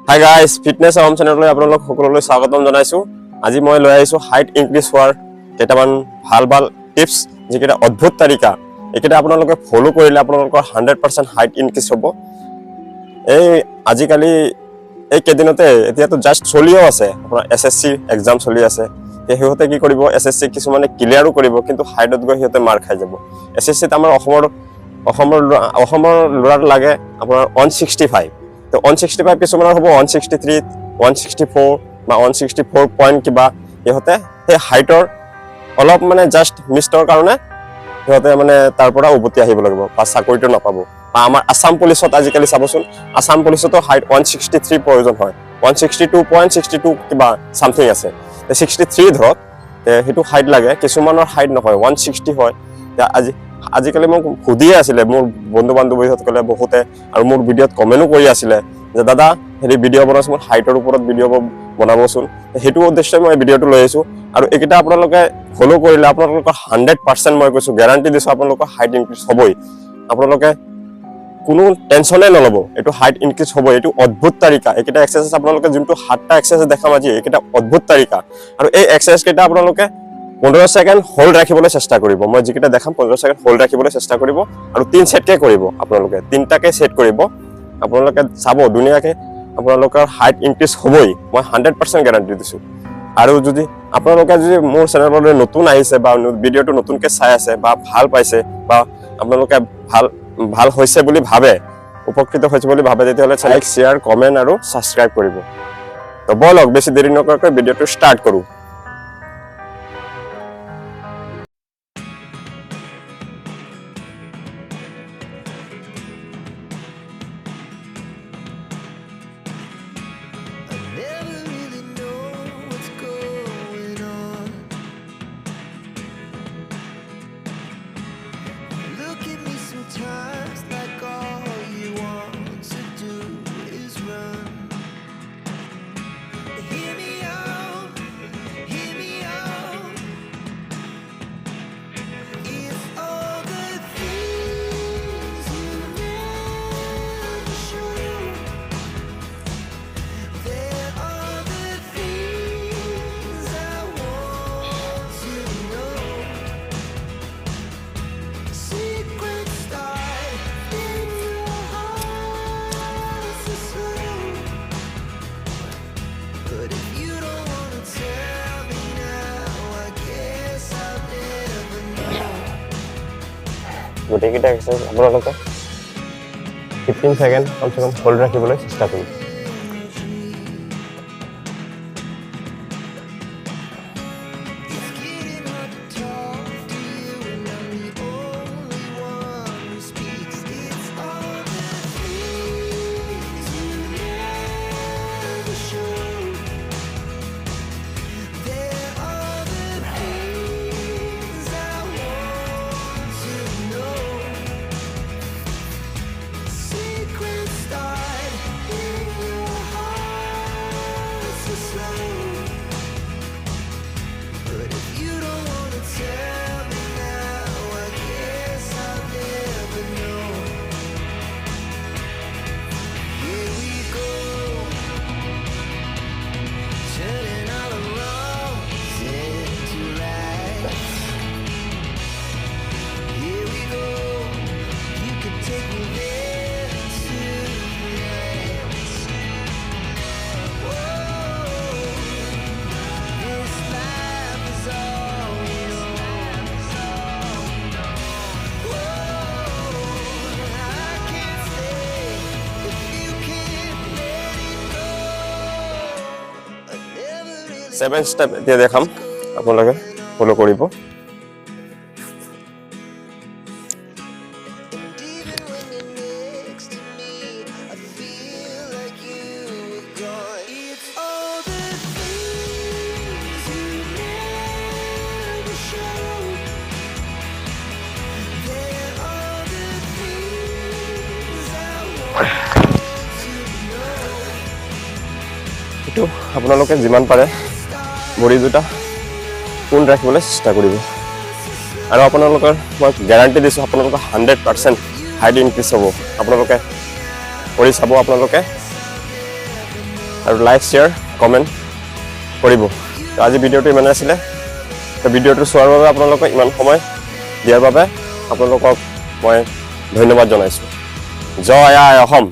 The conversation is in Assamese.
হাই গাইজ, ফিটনেছ হোম চেনেললৈ আপোনালোক সকলোলৈ স্বাগতম জনাইছোঁ। আজি মই লৈ আহিছোঁ হাইট ইনক্ৰিজ হোৱাৰ কেইটামান ভাল ভাল টিপছ, যিকেইটা অদ্ভুত তালিকা। এইকেইটা আপোনালোকে ফ'ল' কৰিলে আপোনালোকৰ 100% হাইট ইনক্ৰিজ হ'ব। এই আজিকালি এই কেইদিনতে এতিয়াতো জাষ্ট চলিও আছে, আপোনাৰ SSC এক্সাম চলি আছে। সিহঁতে কি কৰিব, SSC কিছুমানে ক্লিয়াৰো কৰিব, কিন্তু হাইটত গৈ সিহঁতে মাৰ খাই যাব। SSCত আমাৰ অসমৰ ল'ৰাৰ লাগে আপোনাৰ 165। তো 165 কিছুমানৰ হ'ব 163, 164 বা 164 পইণ্ট কিবা। সিহঁতে সেই হাইটৰ অলপ মানে জাষ্ট মিছৰ কাৰণে সিহঁতে মানে তাৰ পৰা উভতি আহিব লাগিব বা চাকৰিটো নাপাব। বা আমাৰ আছাম পুলিচত আজিকালি চাবচোন, আছাম পুলিচতো হাইট 163 প্ৰয়োজন হয়। 162.62 কিবা চামথিং আছে, 63 ধৰক, সেইটো হাইট লাগে। কিছুমানৰ হাইট নহয়, 160 হয়। আজিকালি মোক সুধিয়ে আছিলে মোৰ বন্ধু বান্ধৱীসকলে বহুতে, আৰু মোৰ ভিডিঅ'ত কমেণ্টো কৰি আছিলে যে দাদা হেৰি ভিডিঅ' বনাইছোঁ, মোৰ হাইটৰ ওপৰত ভিডিঅ' বনাবচোন। সেইটো উদ্দেশ্যে মই ভিডিঅ'টো লৈ আহিছোঁ। আৰু এইকেইটা আপোনালোকে ফ'ল' কৰিলে আপোনালোকৰ 100% মই কৈছোঁ, গেৰাণ্টি দিছোঁ আপোনালোকৰ হাইট ইনক্ৰিজ হ'বই। আপোনালোকে কোনো টেনশ্যনে নল'ব, এইটো হাইট ইনক্ৰিজ হ'ব। এইটো অদ্ভুত তালিকা। এইকেইটা এক্সাৰচাইজ আপোনালোকে যোনটো 7টা এক্সাৰচাইজ দেখাম আজি, এইকেইটা অদ্ভুত তালিকা। আৰু এই এক্সাৰচাইজ কেইটা আপোনালোকে 15 ছেকেণ্ড হোল্ড ৰাখিবলৈ চেষ্টা কৰিব। মই যিকেইটা দেখাম 15 ছেকেণ্ড হোল্ড ৰাখিবলৈ চেষ্টা কৰিব, আৰু 3 ছেটকে কৰিব। আপোনালোকে 3টাকে ছেট কৰিব। আপোনালোকে চাব ধুনীয়াকৈ আপোনালোকৰ হাইট ইনক্ৰিজ হ'বই, মই 100% গেৰাণ্টি দিছোঁ। আৰু যদি আপোনালোকে যদি মোৰ চেনেললৈ নতুন আহিছে বা ভিডিঅ'টো নতুনকৈ চাই আছে বা ভাল পাইছে বা আপোনালোকে ভাল হৈছে বুলি ভাবে, উপকৃত হৈছে বুলি ভাবে, তেতিয়াহ'লে লাইক, শ্বেয়াৰ, কমেণ্ট আৰু ছাবস্ক্ৰাইব কৰিব। তো বলক বেছি দেৰি নকৰাকৈ ভিডিঅ'টো ষ্টাৰ্ট কৰোঁ। গোটেইকেইটা এক্সাৰচাইজ আপোনালোকে 15 ছেকেণ্ড কমচে কম হোল্ড ৰাখিবলৈ চেষ্টা কৰিব। ছেভেন ষ্টেপ এতিয়া দেখাম, আপোনালোকে ফ'ল' কৰিব। এইটো আপোনালোকে যিমান পাৰে ভৰি দুটা পোন ৰাখিবলৈ চেষ্টা কৰিব। আৰু আপোনালোকৰ মই গ্যাৰাণ্টি দিছোঁ আপোনালোকৰ 100% হাইট ইনক্ৰিজ হ'ব। আপোনালোকে কৰি চাব, আপোনালোকে আৰু লাইক শ্বেয়াৰ কমেণ্ট কৰিব। আজি ভিডিঅ'টো ইমানে আছিলে। তো ভিডিঅ'টো চোৱাৰ বাবে আপোনালোকক ইমান সময় দিয়াৰ বাবে আপোনালোকক মই ধন্যবাদ জনাইছোঁ। জয় আই অসম।